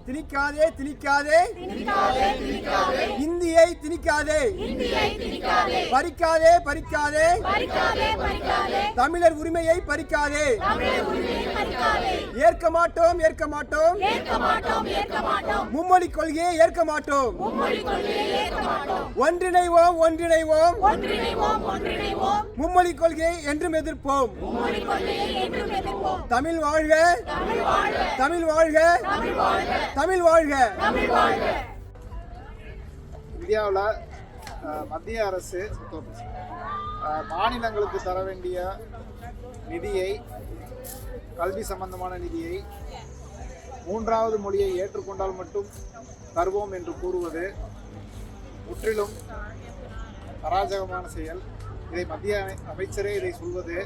திணிக்காதே திணிக்காதே இந்தியை திணிக்காதே பறிக்காதே பறிக்காதே தமிழர் உரிமையை பறிக்காதே ஏற்க மாட்டோம் ஏற்க மாட்டோம் மும்மொழி கொள்கையை ஏற்க மாட்டோம் ஒன்றிணைவோம் ஒன்றிணைவோம் மும்மொழி கொள்கையை என்றும் எதிர்ப்போம் தமிழ் வாழ்க தமிழ் வாழ்க தமிழ் வாழ்க. இந்தியாவில் மத்திய அரசு மாநிலங்களுக்கு தர வேண்டிய நிதியை, கல்வி சம்பந்தமான நிதியை மூன்றாவது மொழியை ஏற்றுக்கொண்டால் மட்டும் தருவோம் என்று கூறுவது முற்றிலும் அராஜகமான செயல். இதை மத்திய அமைச்சரே இதை சொல்வது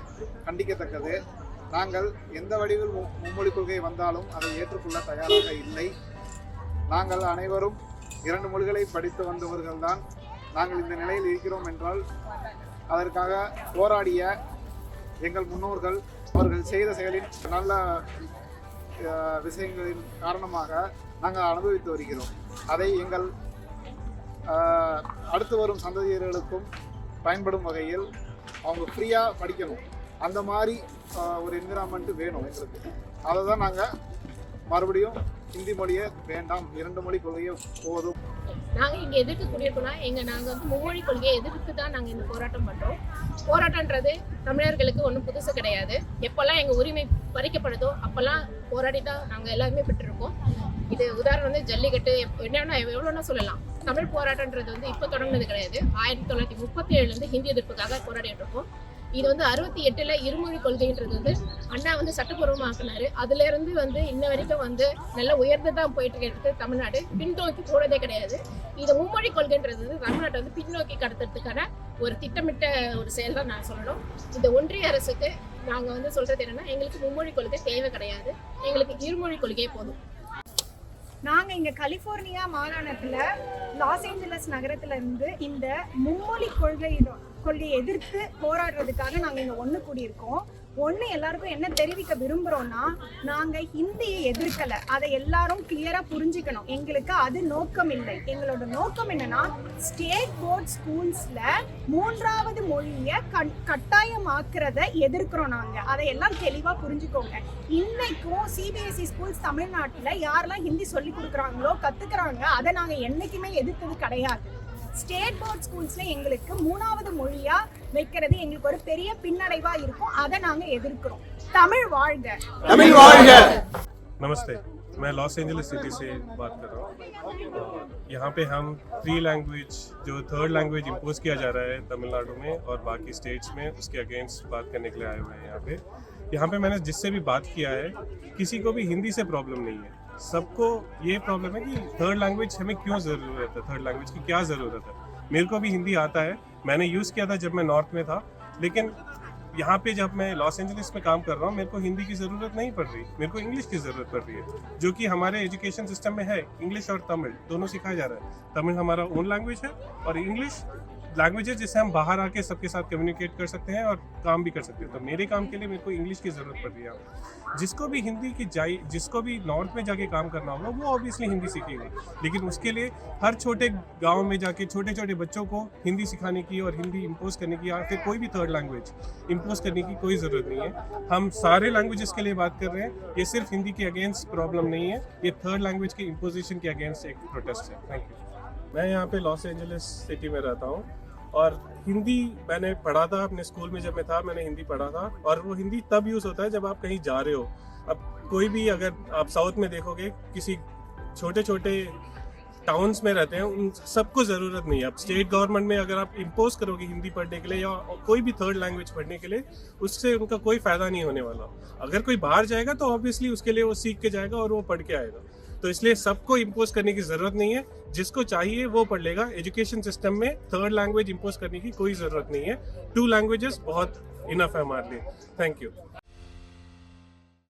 கண்டிக்கத்தக்கது. நாங்கள் எந்த வடிவில் மும்மொழி கொள்கை வந்தாலும் அதை ஏற்றுக்கொள்ள தயாராக இல்லை. நாங்கள் அனைவரும் 2 மொழிகளை படித்து வந்தவர்கள்தான். நாங்கள் இந்த நிலையில் இருக்கிறோம் என்றால் அதற்காக போராடிய எங்கள் முன்னோர்கள் அவர்கள் செய்த செயலின் நல்ல விஷயங்களின் காரணமாக நாங்கள் அனுபவித்து வருகிறோம். அதை எங்கள் அடுத்து வரும் சந்ததியர்களுக்கும் பயன்படும் வகையில் அவங்க ஃப்ரீயாக படிக்கணும். அந்த மாதிரி ஒரு என்விரான்மெண்ட் வேணும் எங்களுக்கு. அதை தான் நாங்கள் மறுபடியும் ஹிந்தி மொழியை வேண்டாம், 2 மொழி கொள்கையை போதும். நாங்கள் இங்கே எதிர்த்து கூடியிருக்கோம்னா நாங்கள் வந்து மும்மொழி கொள்கையை எதிர்த்து தான் நாங்கள் இந்த போராட்டம் பண்ணுறோம். போராட்டன்றது தமிழர்களுக்கு ஒன்றும் புதுசு கிடையாது. எப்போல்லாம் எங்கள் உரிமை பறிக்கப்படுதோ அப்போல்லாம் போராடி தான் நாங்கள் எல்லாருமே பெற்றிருக்கோம். இது உதாரணம் வந்து ஜல்லிக்கட்டு, என்னன்னா எவ்வளோன்னா சொல்லலாம். தமிழ் போராட்டன்றது வந்து இப்போ தொடங்கினது கிடையாது. 1937 ஹிந்தி எதிர்ப்புக்காக போராடிட்டு இருக்கோம். இது வந்து 68 இருமொழி கொள்கைன்றது வந்து அண்ணா வந்து சட்டப்பூர்வமாக்குனாரு. அதுல இருந்து வந்து இன்ன வரைக்கும் வந்து நல்ல உயர்ந்து தான் போயிட்டு இருக்கிறது. தமிழ்நாடு பின்னோக்கி போனதே கிடையாது. இது மும்மொழி கொள்கைன்றது வந்து தமிழ்நாட்டை வந்து பின்னோக்கி கடத்துறதுக்கான ஒரு திட்டமிட்ட ஒரு செயல் தான் நான் சொல்லணும். இந்த ஒன்றிய அரசுக்கு நாங்கள் வந்து சொல்றது என்னன்னா, எங்களுக்கு மும்மொழி கொள்கை தேவை கிடையாது, எங்களுக்கு இருமொழி கொள்கையே போதும். நாங்கள் இங்கே கலிஃபோர்னியா மாகாணத்தில் லாஸ் ஏஞ்சலஸ் நகரத்தில் இருந்து இந்த மும்மொழி கொள்கையை எதிர்த்து போராடுறதுக்காக நாங்கள் இங்கே ஒன்று கூடியிருக்கோம். எல்லாருக்கும் என்ன தெரிவிக்க விரும்புகிறோன்னா, நாங்கள் ஹிந்தியை எதிர்க்கலை, அதை எல்லாரும் கிளியராக புரிஞ்சுக்கணும். எங்களுக்கு அது நோக்கம் இல்லை. எங்களோட நோக்கம் என்னன்னா, ஸ்டேட் போர்ட் ஸ்கூல்ஸில் 3வது மொழியை கட்டாயமாக்குறத எதிர்க்கிறோம். நாங்கள் அதை எல்லாம் தெளிவாக புரிஞ்சுக்கோங்க. இன்னைக்கும் சிபிஎஸ்இ ஸ்கூல்ஸ் தமிழ்நாட்டில் யாரெல்லாம் ஹிந்தி சொல்லி கொடுக்குறாங்களோ கற்றுக்குறாங்க, அதை நாங்கள் என்றைக்குமே எதிர்த்தது கிடையாது. ஸ்டேட் போர்ட் ஸ்கூல்ஸ்ல எங்களுக்கு 3வது மொழியா வைக்கிறது எங்களுக்கு ஒரு பெரிய பின்னடைவா இருக்கும். அதை நாங்க எதிர்க்கிறோம். தமிழ் வாழ்க, தமிழ் வாழ்க. नमस्ते, मैं लॉस एंजलिस सिटी से बात कर रहा हूँ। यहाँ पे हम 3 लैंग्वेज जो 3rd लैंग्वेज इम्पोज किया जा रहा है तमिलनाडु में और बाकी स्टेट्स में, उसके अगेंस्ट बात करने के लिए आए हुए हैं। यहाँ पे मैंने जिससे भी बात किया है, किसी को भी हिंदी से प्रॉब्लम नहीं है। सबको ये प्रॉब्लम है कि 3rd लैंग्वेज हमें क्यों ज़रूरत है, 3rd लैंग्वेज की क्या ज़रूरत है। मेरे को भी हिंदी आता है, मैंने यूज़ किया था जब मैं नॉर्थ में था, लेकिन यहाँ पे जब मैं लॉस एंजलिस में काम कर रहा हूँ, मेरे को हिंदी की ज़रूरत नहीं पड़ रही, मेरे को इंग्लिश की ज़रूरत पड़ रही है, जो कि हमारे एजुकेशन सिस्टम में है। इंग्लिश और तमिल दोनों सिखाया जा रहा है। तमिल हमारा ओन लैंग्वेज है और इंग्लिश लैंग्वेज है जिससे हम बाहर आके सबके साथ कम्युनिकेट कर सकते हैं और काम भी कर सकते हैं। तो मेरे काम के लिए मेरे को इंग्लिश की ज़रूरत पड़ रही है। जिसको भी हिंदी की जिसको भी नॉर्थ में जाके काम करना होगा, वो ऑब्वियसली हिंदी सीखेगा, लेकिन उसके लिए हर छोटे गांव में जाके छोटे छोटे बच्चों को हिंदी सिखाने की और हिंदी इम्पोज करने की, या फिर कोई भी 3rd लैंग्वेज इम्पोज करने की कोई ज़रूरत नहीं है। हम सारे लैंग्वेजेस के लिए बात कर रहे हैं। ये सिर्फ हिंदी के अगेंस्ट प्रॉब्लम नहीं है, ये 3rd लैंग्वेज के इम्पोजिशन के अगेंस्ट एक प्रोटेस्ट है। Thank you. मैं यहाँ पे लॉस एंजलिस सिटी में रहता हूँ और हिंदी मैंने पढ़ा था अपने स्कूल में। जब मैं था मैंने हिंदी पढ़ा था, और वो हिंदी तब यूज़ होता है जब आप कहीं जा रहे हो। अब कोई भी, अगर आप साउथ में देखोगे, किसी छोटे छोटे टाउन्स में रहते हैं, उन सबको ज़रूरत नहीं है। अब स्टेट गवर्नमेंट में अगर आप इम्पोज करोगे हिंदी पढ़ने के लिए या कोई भी 3rd लैंग्वेज पढ़ने के लिए, उससे उनका कोई फ़ायदा नहीं होने वाला। अगर कोई बाहर जाएगा तो ऑब्वियसली उसके लिए वो सीख के जाएगा और वो पढ़ के आएगा। तो इसलिए सबको इम्पोज करने की ज़रूरत नहीं है, जिसको चाहिए वो पढ़ लेगा। एजुकेशन सिस्टम में 3rd लैंग्वेज इम्पोज करने की कोई ज़रूरत नहीं है। 2 लैंग्वेजेस बहुत इनफ है हमारे लिए। Thank you.